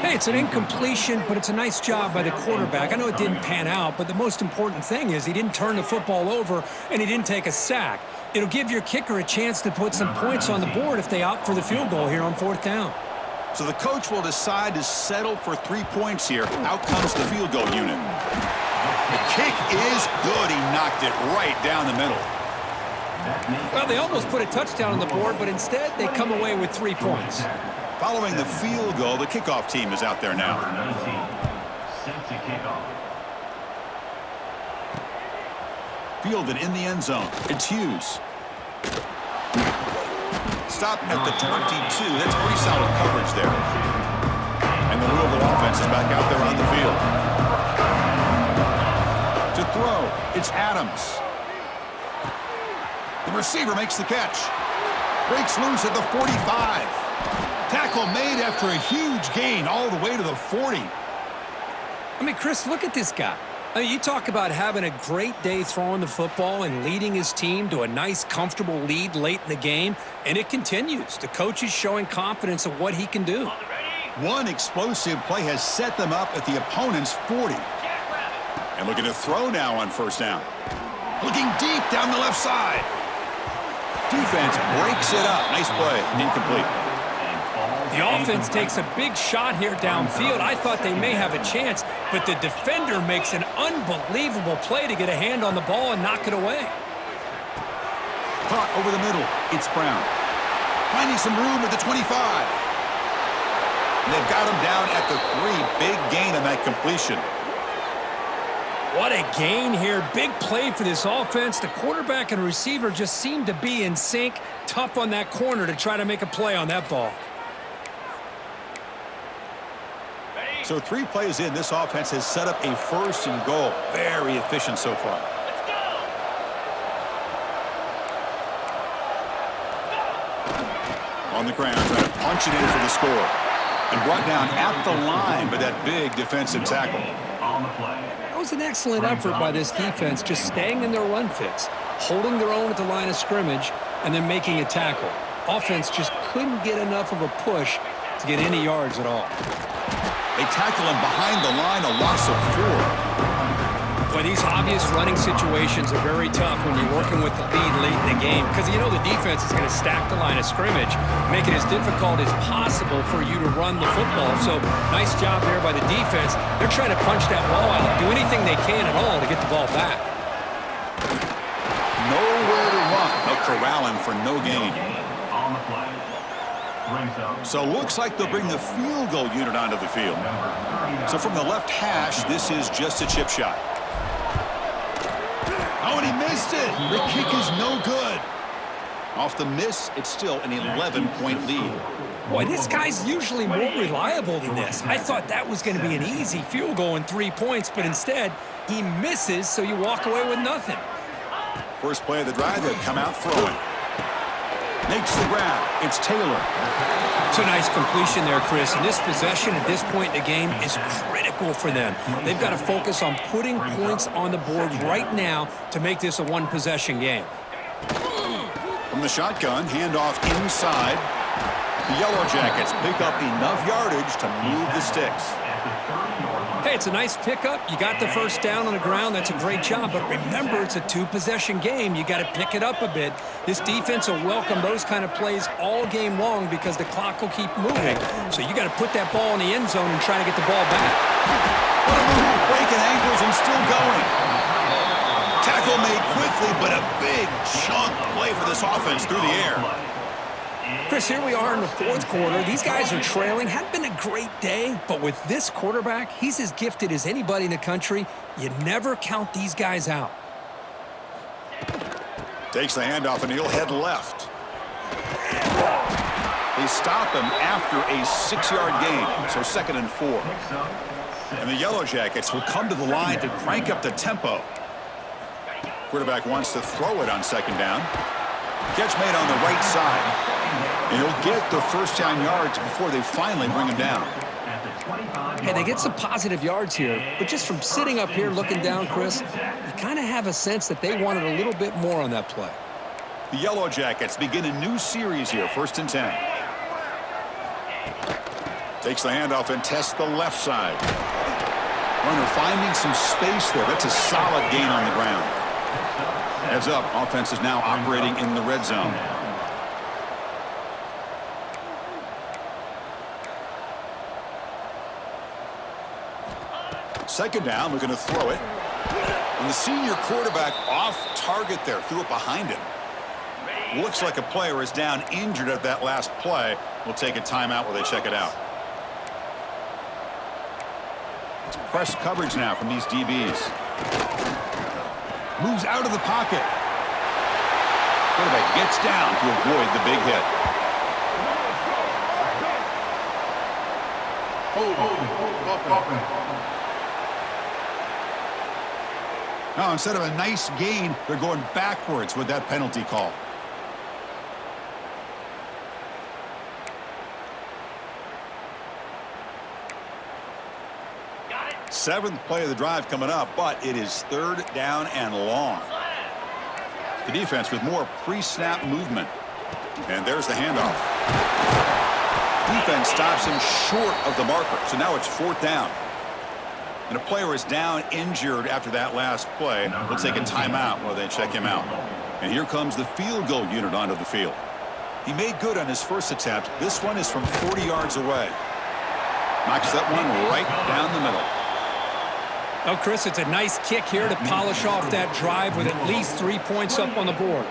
Hey, it's an incompletion, but it's a nice job by the quarterback. I know it didn't pan out, but the most important thing is he didn't turn the football over and he didn't take a sack. It'll give your kicker a chance to put some points on the board if they opt for the field goal here on 4th down. So the coach will decide to settle for 3 points here. Out comes the field goal unit. The kick is good. He knocked it right down the middle. Well, they almost put a touchdown on the board, but instead they come away with 3 points. Following the field goal, the kickoff team is out there now. Fielded in the end zone. It's Hughes. Stop at the 22. That's pretty solid coverage there. And the Louisville offense is back out there on the field. To throw, it's Adams. The receiver makes the catch. Breaks loose at the 45. Tackle made after a huge gain all the way to the 40. I mean, Chris, look at this guy. I mean, you talk about having a great day throwing the football and leading his team to a nice, comfortable lead late in the game, and it continues. The coach is showing confidence of what he can do. One explosive play has set them up at the opponent's 40. And looking to throw now on 1st down. Looking deep down the left side. Defense breaks it up. Nice play. Incomplete. The offense takes a big shot here downfield. I thought they may have a chance, but the defender makes an unbelievable play to get a hand on the ball and knock it away. Caught over the middle. It's Brown. Finding some room at the 25. And they've got him down at the 3. Big gain on that completion. What a gain here. Big play for this offense. The quarterback and receiver just seem to be in sync. Tough on that corner to try to make a play on that ball. So 3 plays in, this offense has set up a 1st and goal. Very efficient so far. On the ground, trying to punch it in for the score. And brought down at the line by that big defensive tackle. That was an excellent effort by this defense, just staying in their run fits, holding their own at the line of scrimmage, and then making a tackle. Offense just couldn't get enough of a push to get any yards at all. They tackle him behind the line, a loss of 4. But these obvious running situations are very tough when you're working with the lead late in the game because you know the defense is going to stack the line of scrimmage, make it as difficult as possible for you to run the football. So nice job there by the defense. They're trying to punch that ball out, do anything they can at all to get the ball back. Nowhere to run. They'll corral him for no gain. So looks like they'll bring the field goal unit onto the field. So from the left hash, this is just a chip shot. Oh, and he missed it. The kick is no good. Off the miss, it's still an 11-point lead. Boy, this guy's usually more reliable than this. I thought that was going to be an easy field goal and 3 points, but instead, he misses, so you walk away with nothing. First play of the drive, they'll come out throwing. Makes the grab. It's Taylor. It's a nice completion there, Chris. And this possession at this point in the game is critical for them. They've got to focus on putting points on the board right now to make this a one-possession game. From the shotgun, handoff inside. The Yellow Jackets pick up enough yardage to move the sticks. Hey, it's a nice pickup. You got the 1st down on the ground. That's a great job. But remember, it's a 2-possession game. You got to pick it up a bit. This defense will welcome those kind of plays all game long because the clock will keep moving. So you got to put that ball in the end zone and try to get the ball back. What a move, breaking ankles and still going. Tackle made quickly, but a big chunk play for this offense through the air. Chris, here we are in the fourth quarter. These guys are trailing. Hadn't been a great day, but with this quarterback, he's as gifted as anybody in the country. You never count these guys out. Takes the handoff, and he'll head left. They stop him after a 6-yard gain, so 2nd and 4. And the Yellow Jackets will come to the line to crank up the tempo. Quarterback wants to throw it on 2nd down. Catch made on the right side. And he'll get the first down yards before they finally bring him down. Hey, they get some positive yards here, but just from sitting up here looking down, Chris, you kind of have a sense that they wanted a little bit more on that play. The Yellow Jackets begin a new series here, 1st and 10. Takes the handoff and tests the left side. Runner finding some space there. That's a solid gain on the ground. Heads up, offense is now operating in the red zone. Second down, looking to throw it. And the senior quarterback off target there, threw it behind him. Looks like a player is down injured at that last play. We'll take a timeout while they check it out. It's press coverage now from these DBs. Moves out of the pocket. Quarterback gets down to avoid the big hit. Now, instead of a nice gain, they're going backwards with that penalty call. Seventh play of the drive coming up, but it is 3rd down and long. The defense with more pre-snap movement. And there's the handoff. Defense stops him short of the marker, so now it's 4th down. And a player is down injured after that last play. We'll take a timeout while they check him out. And here comes the field goal unit onto the field. He made good on his first attempt. This one is from 40 yards away. Knocks that one right down the middle. Oh, Chris, it's a nice kick here to polish off that drive with at least 3 points up on the board.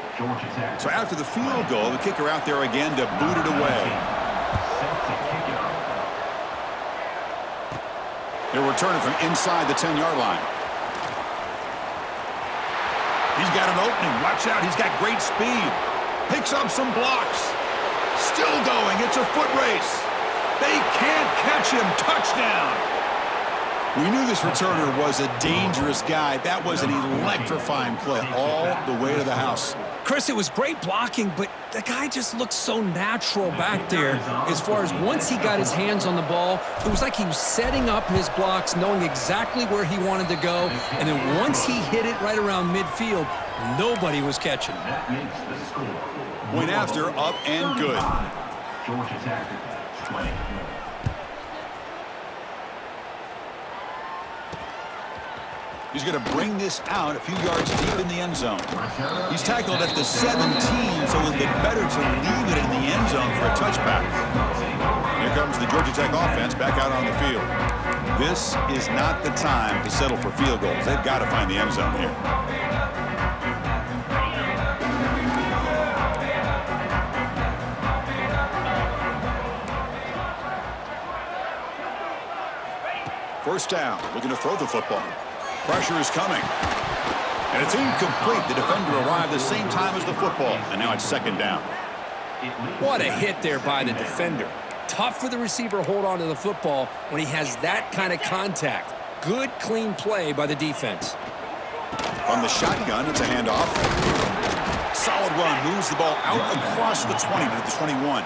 So after the field goal, the kicker out there again to boot it away. They're returning from inside the 10-yard line. He's got an opening. Watch out. He's got great speed. Picks up some blocks. Still going. It's a foot race. They can't catch him. Touchdown. We knew this returner was a dangerous guy. That was an electrifying play all the way to the house. Chris, it was great blocking, but the guy just looked so natural back there. As far as once he got his hands on the ball, it was like he was setting up his blocks, knowing exactly where he wanted to go. And then once he hit it right around midfield, nobody was catching him. Point after, up and good. Georgia Tech, 20. He's going to bring this out a few yards deep in the end zone. He's tackled at the 17, so it'll be better to leave it in the end zone for a touchback. Here comes the Georgia Tech offense back out on the field. This is not the time to settle for field goals. They've got to find the end zone here. First down, looking to throw the football. Pressure is coming. And it's incomplete. The defender arrived the same time as the football. And now it's 2nd down. What a hit there by the defender. Tough for the receiver to hold on to the football when he has that kind of contact. Good, clean play by the defense. On the shotgun, it's a handoff. Solid run, moves the ball out across the 20 to the 21.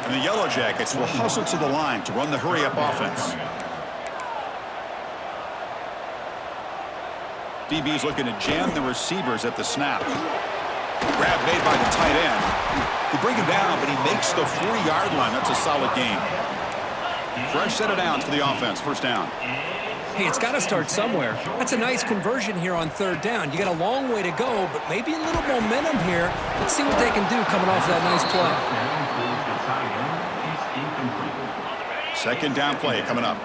And the Yellow Jackets will hustle to the line to run the hurry-up offense. DB's looking to jam the receivers at the snap. Grab made by the tight end. They bring him down, but he makes the 40-yard line. That's a solid gain. Fresh set of downs for the offense. First down. Hey, it's got to start somewhere. That's a nice conversion here on 3rd down. You got a long way to go, but maybe a little momentum here. Let's see what they can do coming off that nice play. 2nd down play coming up.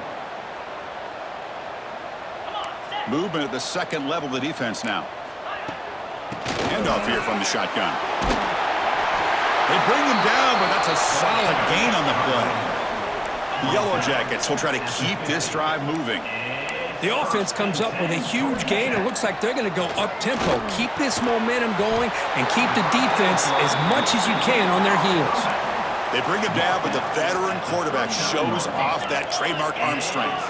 Movement at the 2nd level of the defense now. Handoff here from the shotgun. They bring him down, but that's a solid gain on the play. The Yellow Jackets will try to keep this drive moving. The offense comes up with a huge gain. It looks like they're going to go up-tempo. Keep this momentum going and keep the defense as much as you can on their heels. They bring him down, but the veteran quarterback shows off that trademark arm strength.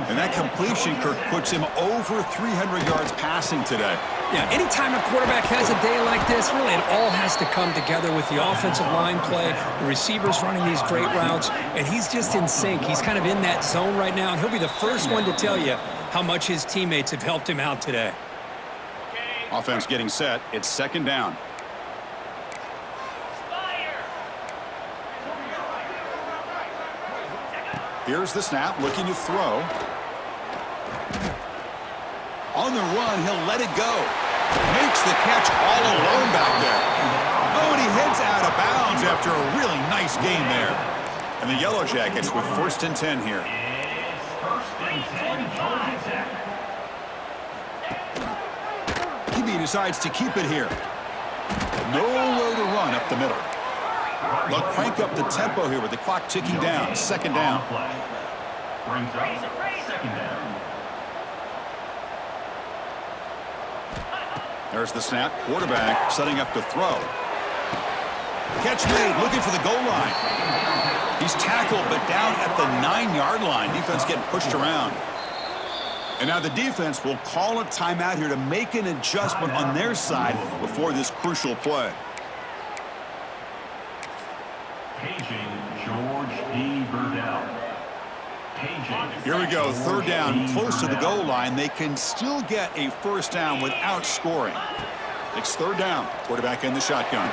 And that completion, Kirk, puts him over 300 yards passing today. Yeah, anytime a quarterback has a day like this, really it all has to come together with the offensive line play, the receivers running these great routes, and he's just in sync. He's kind of in that zone right now, and he'll be the first one to tell you how much his teammates have helped him out today. Offense getting set. It's second down. Here's the snap, looking to throw. On the run, he'll let it go. Makes the catch all alone back there. Oh, and he heads out of bounds after a really nice game there. And the Yellow Jackets with 1st and 10 here. He decides to keep it here. Nowhere to run up the middle. They'll crank up the tempo here with the clock ticking down. Second down. Brings up second down. There's the snap. Quarterback setting up to throw. Catch made, looking for the goal line. He's tackled, but down at the 9-yard line. Defense getting pushed around. And now the defense will call a timeout here to make an adjustment on their side before this crucial play. Paging George D. Burdell. Here we go, third down, close to the goal line. They can still get a first down without scoring. It's third down, quarterback in the shotgun.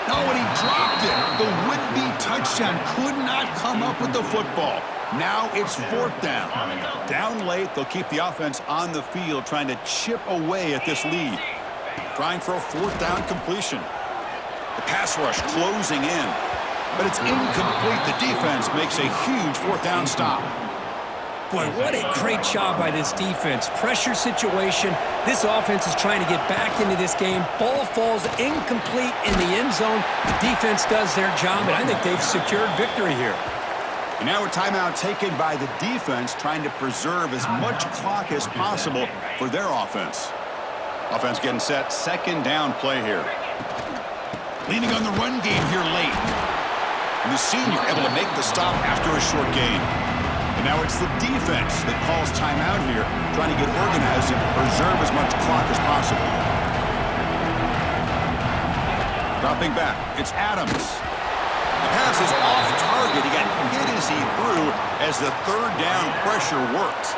Oh, and he dropped it. The would-be touchdown could not come up with the football. Now it's fourth down. Down late, they'll keep the offense on the field trying to chip away at this lead. Trying for a fourth down completion. The pass rush closing in. But it's incomplete. The defense makes a huge fourth down stop. Boy, what a great job by this defense. Pressure situation. This offense is trying to get back into this game. Ball falls incomplete in the end zone. The defense does their job, and I think they've secured victory here. And now a timeout taken by the defense, trying to preserve as much clock as possible for their offense. Offense getting set. Second down play here. Leaning on the run game here late. And the senior able to make the stop after a short gain. And now it's the defense that calls timeout here, trying to get organized and preserve as much clock as possible. Dropping back, it's Adams. The pass is off target. He got hit as he threw as the third down pressure worked.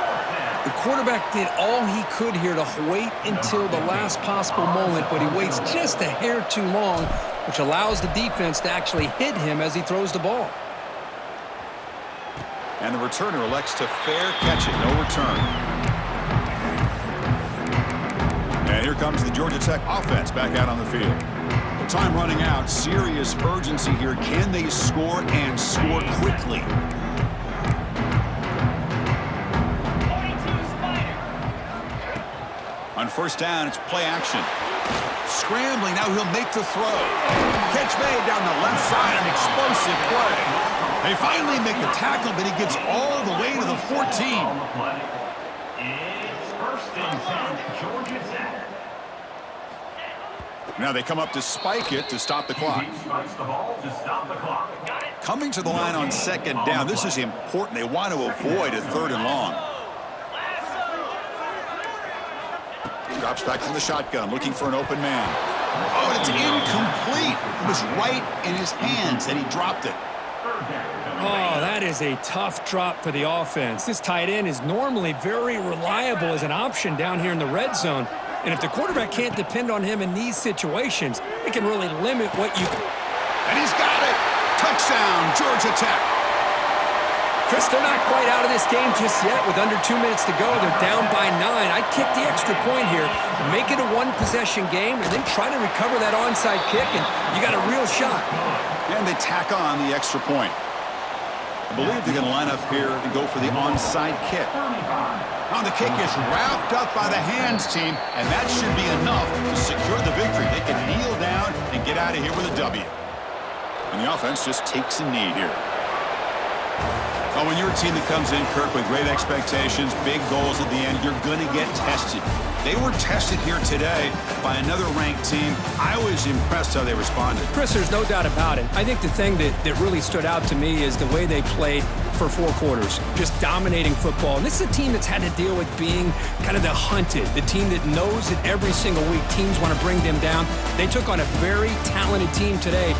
The quarterback did all he could here to wait until the last possible moment, but he waits just a hair too long, which allows the defense to actually hit him as he throws the ball. And the returner elects to fair catch it. No return. And here comes the Georgia Tech offense back out on the field. The time running out. Serious urgency here. Can they score and score quickly? On first down, it's play action. Scrambling, now he'll make the throw. Catch made down the left side, an explosive play. They finally make the tackle, but he gets all the way to the 14. It's 1st and 10, Georgia Tech. Now they come up to spike it to stop the clock. He spikes the ball to stop the clock. Coming to the line on second down, this is important. They want to avoid a third and long. Drops back from the shotgun, looking for an open man. Oh, and it's incomplete. It was right in his hands, and he dropped it. Oh, that is a tough drop for the offense. This tight end is normally very reliable as an option down here in the red zone. And if the quarterback can't depend on him in these situations, it can really limit what you... And he's got it! Touchdown, Georgia Tech! Chris, they're not quite out of this game just yet. With under 2 minutes to go, they're down by 9. I'd kick the extra point here, make it a one-possession game, and then try to recover that onside kick, and you got a real shot. And they tack on the extra point. I believe they're going to line up here and go for the onside kick. Now the kick is wrapped up by the hands team, and that should be enough to secure the victory. They can kneel down and get out of here with a W. And the offense just takes a knee here. Well, when you're a team that comes in, Kirk, with great expectations, big goals at the end, you're going to get tested. They were tested here today by another ranked team. I was impressed how they responded. Chris, there's no doubt about it. I think the thing that really stood out to me is the way they played for 4 quarters, just dominating football. And this is a team that's had to deal with being kind of the hunted, the team that knows that every single week teams want to bring them down. They took on a very talented team today,